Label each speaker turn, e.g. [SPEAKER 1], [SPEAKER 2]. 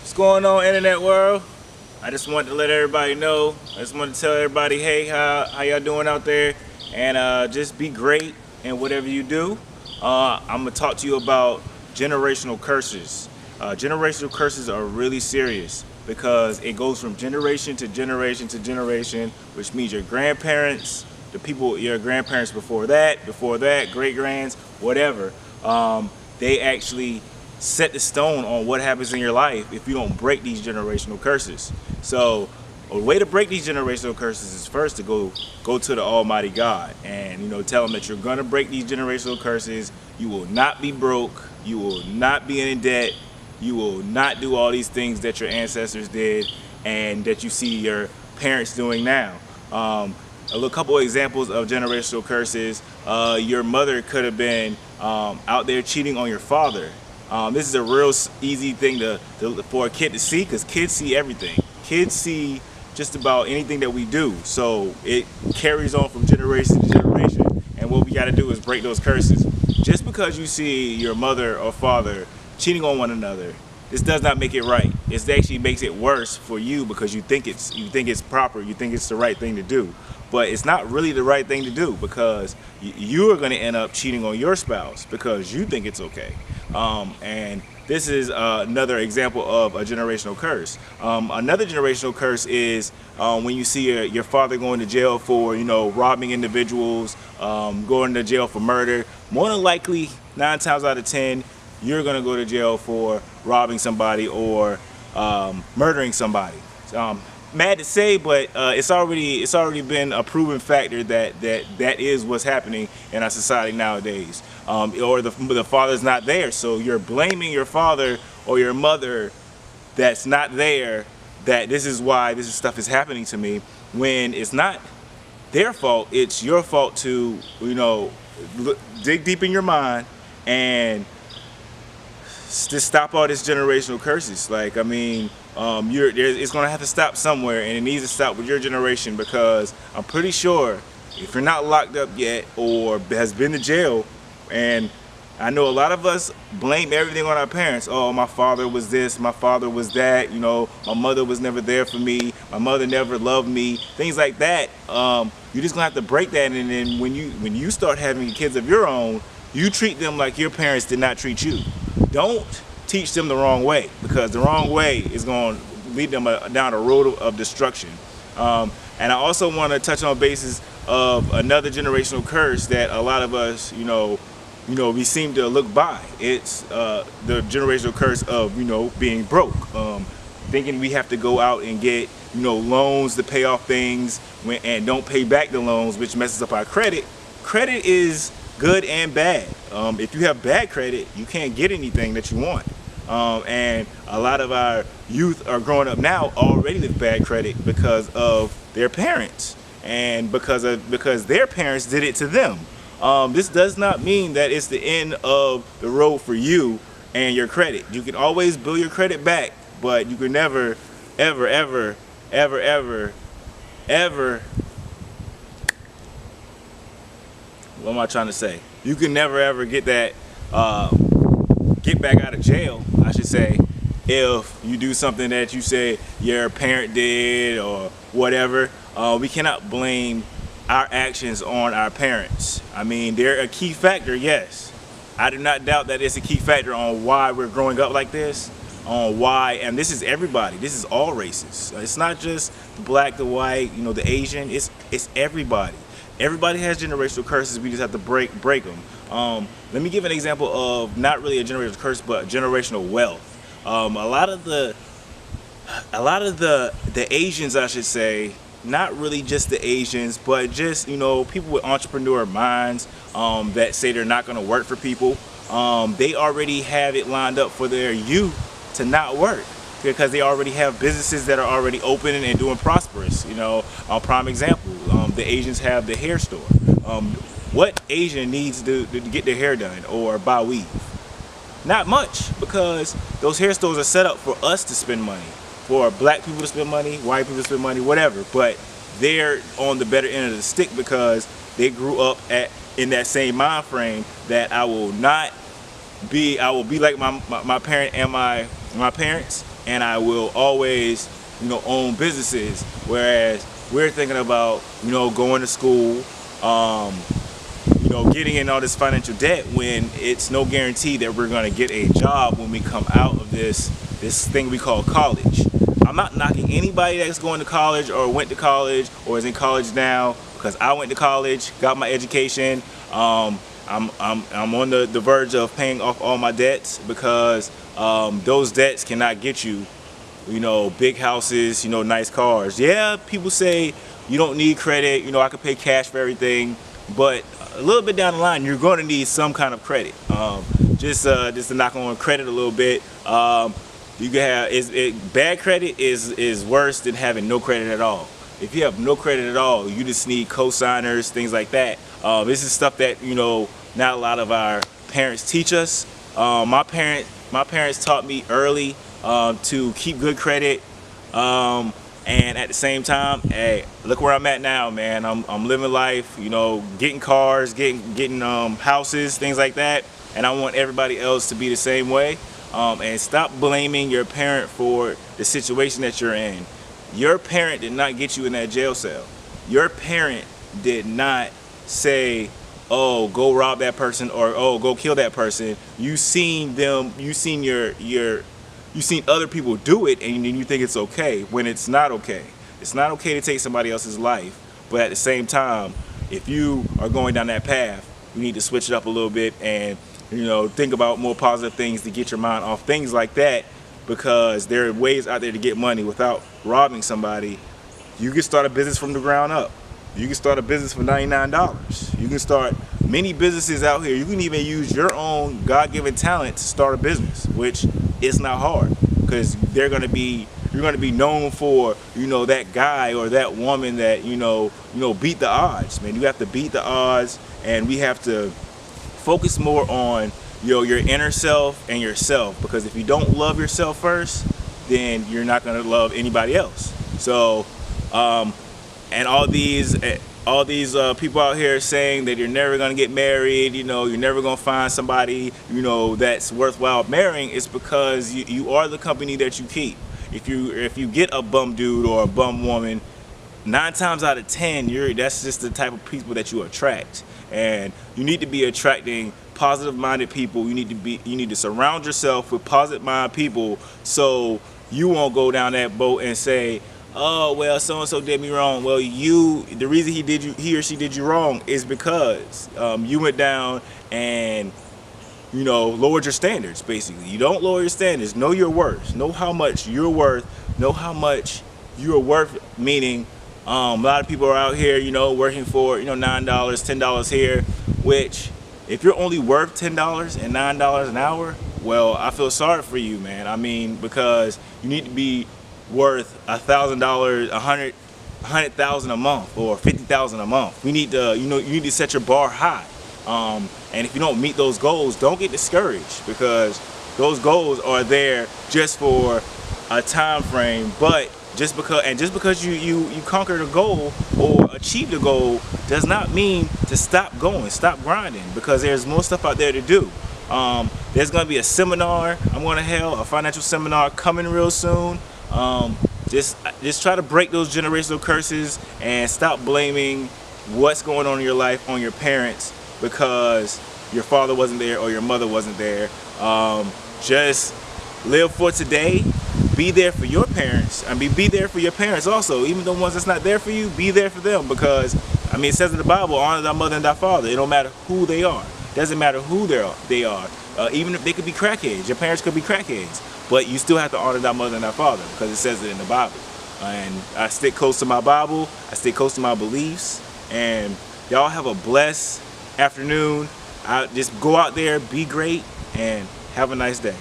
[SPEAKER 1] What's going on, internet world? I just wanted to let everybody know. I just wanted to tell everybody, hey, how y'all doing out there? And just be great in whatever you do. I'm gonna talk to you about generational curses. Generational curses are really serious because it goes from generation to generation to generation, which means your grandparents, the people, your grandparents before that, great grands, whatever. They actually set the stone on what happens in your life if you don't break these generational curses. So a way to break these generational curses is first to go to the Almighty God and tell him that you're gonna break these generational curses. You will not be broke, you will not be in debt, you will not do all these things that your ancestors did and that you see your parents doing now. A little couple of examples of generational curses. Your mother could have been out there cheating on your father. This is a real easy thing for a kid to see because kids see everything. Kids see just about anything that we do. So it carries on from generation to generation. And what we got to do is break those curses. Just because you see your mother or father cheating on one another, this does not make it right. It actually makes it worse for you because you think it's proper, you think it's the right thing to do. But it's not really the right thing to do because you are going to end up cheating on your spouse because you think it's okay. And this is another example of a generational curse. Another generational curse is when you see your father going to jail for robbing individuals, going to jail for murder. More than likely, 9 times out of 10, you're going to go to jail for robbing somebody or murdering somebody. Mad to say, but it's already been a proven factor that is what's happening in our society nowadays. Or the father's not there, so you're blaming your father or your mother that's not there, that this is why this stuff is happening to me, when it's not their fault. It's your fault to dig deep in your mind and just stop all this generational curses. Like, I mean, it's gonna have to stop somewhere, and it needs to stop with your generation, because I'm pretty sure if you're not locked up yet or has been to jail, and I know a lot of us blame everything on our parents. Oh, my father was this, my father was that, my mother was never there for me, my mother never loved me, things like that. You're just gonna have to break that, and then when you start having kids of your own, you treat them like your parents did not treat you. Don't teach them the wrong way, because the wrong way is going to lead them down a road of destruction. And I also want to touch on basis of another generational curse that a lot of us, we seem to look by. It's the generational curse of, being broke, thinking we have to go out and get, loans to pay off things and don't pay back the loans, which messes up our credit. Credit is good and bad. If you have bad credit, you can't get anything that you want. And a lot of our youth are growing up now already with bad credit because of their parents, and because their parents did it to them. This does not mean that it's the end of the road for you and your credit. You can always build your credit back, but you can never, ever, ever, ever, ever, ever, what am I trying to say? You can never ever get that, get back out of jail, I should say, if you do something that you say your parent did or whatever. We cannot blame our actions on our parents. I mean, they're a key factor, yes. I do not doubt that it's a key factor on why we're growing up like this, on why, and this is everybody, this is all races. It's not just the black, the white, the Asian, it's everybody. Everybody has generational curses. We just have to break them. Let me give an example of not really a generational curse, but generational wealth. A lot of the Asians, I should say, not really just the Asians, but just people with entrepreneur minds that say they're not going to work for people. They already have it lined up for their youth to not work, because they already have businesses that are already open and doing prosperous. Prime example, the Asians have the hair store. What Asian needs to get their hair done or buy weave? Not much, because those hair stores are set up for us to spend money, for black people to spend money, white people to spend money, whatever. But they're on the better end of the stick because they grew up in that same mind frame that I will be like my parent and my parents, and I will always, own businesses. Whereas we're thinking about, going to school, getting in all this financial debt when it's no guarantee that we're going to get a job when we come out of this thing we call college. I'm not knocking anybody that's going to college or went to college or is in college now, because I went to college, got my education. I'm on the verge of paying off all my debts, because those debts cannot get you, big houses, nice cars. Yeah, people say you don't need credit. I could pay cash for everything, but a little bit down the line, you're going to need some kind of credit. Just to knock on credit a little bit. You can have bad credit is worse than having no credit at all. If you have no credit at all, you just need co-signers, things like that. This is stuff that not a lot of our parents teach us. My parents taught me early to keep good credit, and at the same time, hey, look where I'm at now, man. I'm living life, getting cars, getting houses, things like that, and I want everybody else to be the same way. And stop blaming your parent for the situation that you're in. Your parent did not get you in that jail cell. Your parent did not say, oh, go rob that person, or oh, go kill that person. You seen them, you seen other people do it, and you think it's okay when it's not okay. It's not okay to take somebody else's life, but at the same time, if you are going down that path, you need to switch it up a little bit and think about more positive things to get your mind off things like that, because there are ways out there to get money without robbing somebody. You can start a business from the ground up. You can start a business for $99. You can start many businesses out here. You can even use your own God-given talent to start a business, which is not hard, because you're going to be known for that guy or that woman that beat the odds, man. You have to beat the odds, and we have to focus more on your inner self and yourself, because if you don't love yourself first, then you're not going to love anybody else. So and all these people out here saying that you're never going to get married, you're never going to find somebody that's worthwhile marrying, is because you are the company that you keep. If you get a bum dude or a bum woman, 9 times out of 10, that's just the type of people that you attract. And you need to be attracting positive-minded people. You need to surround yourself with positive-minded people, so you won't go down that boat and say, oh, well, so-and-so did me wrong. Well, the reason he or she did you wrong is because you went down and lowered your standards. Basically, you don't lower your standards. Know your worth. Know how much you're worth. Know how much you're worth. Meaning, a lot of people are out here, working for $9, $10 here. Which, if you're only worth $10 and $9 an hour, well, I feel sorry for you, man. I mean, because you need to be worth $1,000, $100,000 a month, or $50,000 a month. We need to, you need to set your bar high. And if you don't meet those goals, don't get discouraged, because those goals are there just for a time frame. But just because you conquer the goal or achieve the goal does not mean to stop going, stop grinding, because there's more stuff out there to do. There's going to be a seminar I'm going to have, a financial seminar coming real soon. Just try to break those generational curses and stop blaming what's going on in your life on your parents because your father wasn't there or your mother wasn't there. Just live for today. Be there for your parents. I mean, be there for your parents also. Even the ones that's not there for you, be there for them, because, I mean, it says in the Bible, honor thy mother and thy father. It don't matter who they are. It doesn't matter who they are. Even if they could be crackheads. Your parents could be crackheads. But you still have to honor thy mother and thy father, because it says it in the Bible. And I stick close to my Bible. I stick close to my beliefs. And y'all have a blessed afternoon. Just go out there, be great, and have a nice day.